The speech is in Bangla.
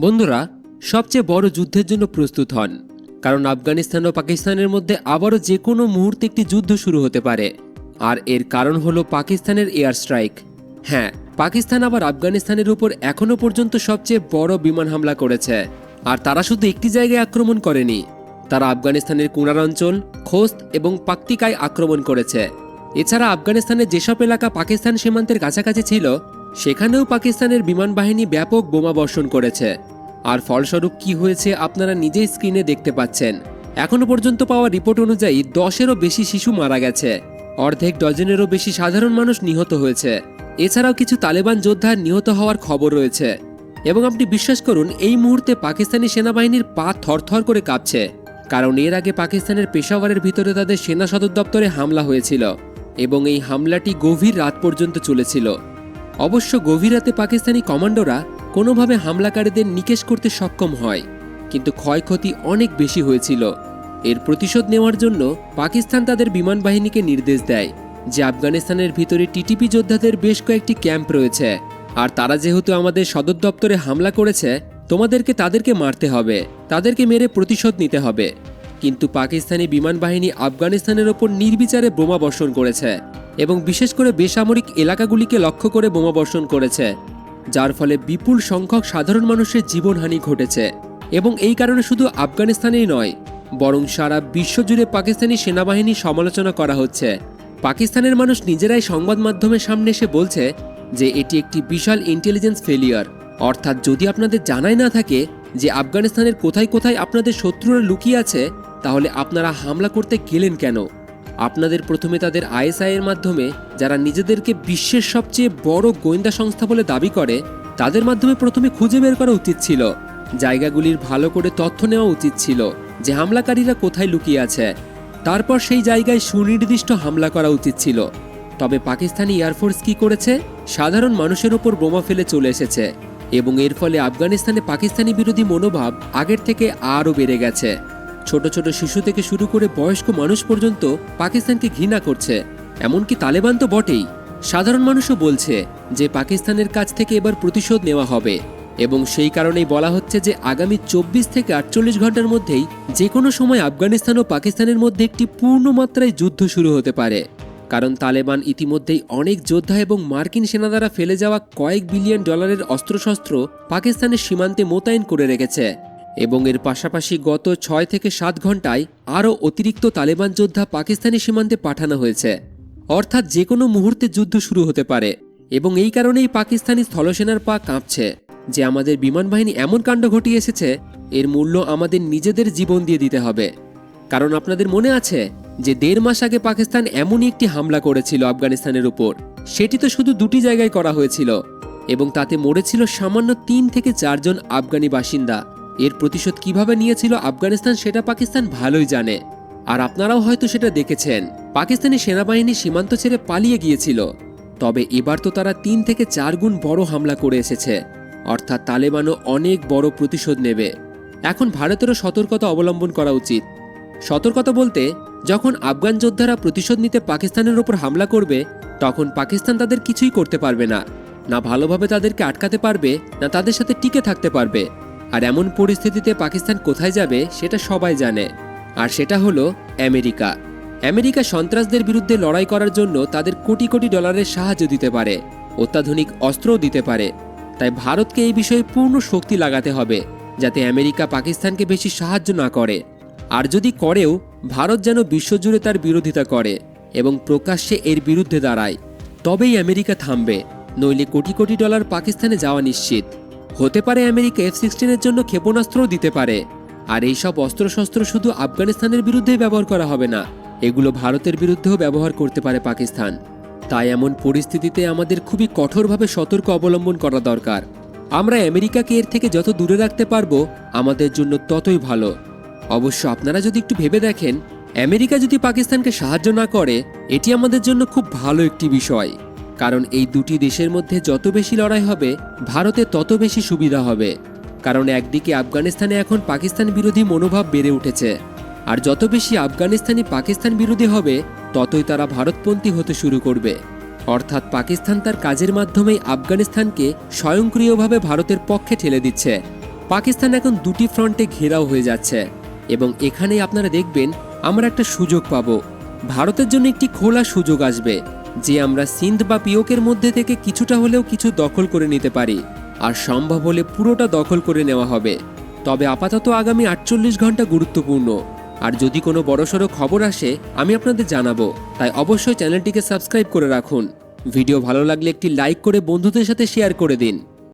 বন্ধুরা, সবচেয়ে বড় যুদ্ধের জন্য প্রস্তুত হন, কারণ আফগানিস্তান ও পাকিস্তানের মধ্যে আবারও যে কোনো মুহূর্তে একটি যুদ্ধ শুরু হতে পারে। আর এর কারণ হলো পাকিস্তানের এয়ার স্ট্রাইক। হ্যাঁ, পাকিস্তান আবার আফগানিস্তানের উপর এখনও পর্যন্ত সবচেয়ে বড় বিমান হামলা করেছে। আর তারা শুধু একটি জায়গায় আক্রমণ করেনি, তারা আফগানিস্তানের কুনার অঞ্চল, খোস্ত এবং পাকতিকায় আক্রমণ করেছে। এছাড়া আফগানিস্তানের যেসব এলাকা পাকিস্তান সীমান্তের কাছাকাছি ছিল সেখানেও পাকিস্তানের বিমান বাহিনী ব্যাপক বোমা বর্ষণ করেছে। আর ফলস্বরূপ কি হয়েছে আপনারা নিজেই স্ক্রিনে দেখতে পাচ্ছেন। এখনো পর্যন্ত পাওয়া রিপোর্ট অনুযায়ী 10-এরও বেশি শিশু মারা গেছে, অর্ধেক ডজনেরও বেশি সাধারণ মানুষ নিহত হয়েছে। এছাড়াও কিছু তালেবান যোদ্ধা নিহত হওয়ার খবর রয়েছে। এবং আপনি বিশ্বাস করুন, এই মুহূর্তে পাকিস্তানি সেনাবাহিনীর পা থরথর করে কাঁপছে, কারণ এর আগে পাকিস্তানের পেশাওয়ারের ভিতরে তাদের সেনা সদর দপ্তরে হামলা হয়েছিল এবং এই হামলাটি গভীর রাত পর্যন্ত চলেছিল। অবশ্য গভীর রাতে পাকিস্তানি কমান্ডোরা কোনোভাবে হামলাকারীদের নিকেশ করতে সক্ষম হয়, কিন্তু ক্ষয়ক্ষতি অনেক বেশি হয়েছিল। এর প্রতিশোধ নেওয়ার জন্য পাকিস্তান তাদের বিমান বাহিনীকে নির্দেশ দেয় যে আফগানিস্তানের ভিতরে টিটিপি যোদ্ধাদের বেশ কয়েকটি ক্যাম্প রয়েছে, আর তারা যেহেতু আমাদের সদর দপ্তরে হামলা করেছে, তোমাদেরকে তাদেরকে মারতে হবে, তাদেরকে মেরে প্রতিশোধ নিতে হবে। কিন্তু পাকিস্তানি বিমান বাহিনী আফগানিস্তানের ওপর নির্বিচারে বোমা বর্ষণ করেছে এবং বিশেষ করে বেসামরিক এলাকাগুলিকে লক্ষ্য করে বোমা বর্ষণ করেছে, যার ফলে বিপুল সংখ্যক সাধারণ মানুষের জীবনহানি ঘটেছে। এবং এই কারণে শুধু আফগানিস্তানেই নয়, বরং সারা বিশ্বজুড়ে পাকিস্তানি সেনাবাহিনীর সমালোচনা করা হচ্ছে। পাকিস্তানের মানুষ নিজেরাই সংবাদ মাধ্যমের সামনে এসে বলছে যে এটি একটি বিশাল ইন্টেলিজেন্স ফেলিয়ার, অর্থাৎ যদি আপনাদের জানাই না থাকে যে আফগানিস্তানের কোথায় কোথায় আপনাদের শত্রুরা লুকিয়ে আছে, তাহলে আপনারা হামলা করতে গেলেন কেন? আপনাদের প্রথমে তাদের আইএসআই এর মাধ্যমে, যারা নিজেদেরকে বিশ্বের সবচেয়ে বড় গোয়েন্দা সংস্থা বলে দাবি করে, তাদের মাধ্যমে প্রথমে খুঁজে বের করা উচিত ছিল। জায়গাগুলির ভালো করে তথ্য নেওয়া উচিত ছিল যে হামলাকারীরা কোথায় লুকিয়ে আছে। তারপর সেই জায়গায় সুনির্দিষ্ট হামলা করা উচিত ছিল। তবে পাকিস্তানি এয়ারফোর্স কি করেছে? সাধারণ মানুষের ওপর বোমা ফেলে চলে এসেছে এবং এর ফলে আফগানিস্তানে পাকিস্তানি বিরোধী মনোভাব আগের থেকে আরও বেড়ে গেছে। ছোট ছোট শিশু থেকে শুরু করে বয়স্ক মানুষ পর্যন্ত পাকিস্তানকে ঘৃণা করছে, এমনকি তালেবান তো বটেই। সাধারণ মানুষও বলছে যে পাকিস্তানের কাছ থেকে এবার প্রতিশোধ নেওয়া হবে এবং সেই কারণেই বলা হচ্ছে যে আগামী 24 থেকে 48 ঘন্টার মধ্যেই যে কোনো সময় আফগানিস্তান ও পাকিস্তানের মধ্যে একটি পূর্ণমাত্রায় যুদ্ধ শুরু হতে পারে। কারণ তালেবান ইতিমধ্যেই অনেক যোদ্ধা এবং মার্কিন সেনা দ্বারা ফেলে যাওয়া কয়েক বিলিয়ন ডলারের অস্ত্রশস্ত্র পাকিস্তানের সীমান্তে মোতায়েন করে রেখেছে এবং এর পাশাপাশি গত 6 থেকে 7 ঘন্টায় আরও অতিরিক্ত তালেবান যোদ্ধা পাকিস্তানি সীমান্তে পাঠানো হয়েছে। অর্থাৎ যে কোনো মুহূর্তে যুদ্ধ শুরু হতে পারে এবং এই কারণেই পাকিস্তানি স্থলসেনার পা কাঁপছে যে আমাদের বিমান বাহিনী এমন কাণ্ড ঘটিয়ে এসেছে, এর মূল্য আমাদের নিজেদের জীবন দিয়ে দিতে হবে। কারণ আপনাদের মনে আছে যে 1.5 মাস আগে পাকিস্তান এমনই একটি হামলা করেছিল আফগানিস্তানের উপর। সেটি তো শুধু 2টি জায়গায় করা হয়েছিল এবং তাতে মরেছিল সামান্য 3 থেকে 4 জন আফগানি বাসিন্দা। এর প্রতিশোধ কিভাবে নিয়েছিল আফগানিস্তান সেটা পাকিস্তান ভালোই জানে, আর আপনারাও হয়তো সেটা দেখেছেন। পাকিস্তানি সেনাবাহিনী সীমান্ত ছেড়ে পালিয়ে গিয়েছিল, তবে এবার তো তারা 3 থেকে 4 গুণ বড় হামলা করে এসেছে, অর্থাৎ তালেবানও অনেক বড় প্রতিশোধ নেবে। এখন ভারতেরও সতর্কতা অবলম্বন করা উচিত। সতর্কতা বলতে, যখন আফগান যোদ্ধারা প্রতিশোধ নিতে পাকিস্তানের উপর হামলা করবে, তখন পাকিস্তান তাদের কিছুই করতে পারবে না, না ভালোভাবে তাদেরকে আটকাতে পারবে, না তাদের সাথে টিকে থাকতে পারবে। আর এমন পরিস্থিতিতে পাকিস্তান কোথায় যাবে সেটা সবাই জানে, আর সেটা হলো আমেরিকা। আমেরিকা সন্ত্রাসদের বিরুদ্ধে লড়াই করার জন্য তাদের কোটি কোটি ডলারের সাহায্য দিতে পারে, অত্যাধুনিক অস্ত্রও দিতে পারে। তাই ভারতকে এই বিষয়ে পূর্ণ শক্তি লাগাতে হবে যাতে আমেরিকা পাকিস্তানকে বেশি সাহায্য না করে। আর যদি করেও, ভারত যেন বিশ্বজুড়ে তার বিরোধিতা করে এবং প্রকাশ্যে এর বিরুদ্ধে দাঁড়ায়। তবেই আমেরিকা থামবে, নইলে কোটি কোটি ডলার পাকিস্তানে যাওয়া নিশ্চিত। হতে পারে আমেরিকা F-16 জন্য ক্ষেপণাস্ত্রও দিতে পারে। আর এইসব অস্ত্রশস্ত্র শুধু আফগানিস্তানের বিরুদ্ধেই ব্যবহার করা হবে না, এগুলো ভারতের বিরুদ্ধেও ব্যবহার করতে পারে পাকিস্তান। তাই এমন পরিস্থিতিতে আমাদের খুবই কঠোরভাবে সতর্ক অবলম্বন করা দরকার। আমরা আমেরিকাকে এর থেকে যত দূরে রাখতে পারবো আমাদের জন্য ততই ভালো। অবশ্য আপনারা যদি একটু ভেবে দেখেন, আমেরিকা যদি পাকিস্তানকে সাহায্য না করে, এটি আমাদের জন্য খুব ভালো একটি বিষয়। কারণ এই দুটি দেশের মধ্যে যত বেশি লড়াই হবে, ভারতে তত বেশি সুবিধা হবে। কারণ একদিকে আফগানিস্তানে এখন পাকিস্তান বিরোধী মনোভাব বেড়ে উঠেছে, আর যত বেশি আফগানিস্তানি পাকিস্তান বিরোধী হবে, ততই তারা ভারতপন্থী হতে শুরু করবে। অর্থাৎ পাকিস্তান তার কাজের মাধ্যমেই আফগানিস্তানকে স্বয়ংক্রিয়ভাবে ভারতের পক্ষে ঠেলে দিচ্ছে। পাকিস্তান এখন দুটি ফ্রন্টে ঘেরাও হয়ে যাচ্ছে এবং এখানেই আপনারা দেখবেন আমরা একটা সুযোগ পাব। ভারতের জন্য একটি খোলা সুযোগ আসবে যে আমরা সিন্ধ বা পিওকের মধ্যে থেকে কিছুটা হলেও কিছু দখল করে নিতে পারি, আর সম্ভব হলে পুরোটা দখল করে নেওয়া হবে। তবে আপাতত আগামী 48 ঘন্টা গুরুত্বপূর্ণ, আর যদি কোনো বড়সড় খবর আসে আমি আপনাদের জানাবো। তাই অবশ্যই চ্যানেলটিকে সাবস্ক্রাইব করে রাখুন। ভিডিও ভালো লাগলে একটি লাইক করে বন্ধুদের সাথে শেয়ার করে দিন।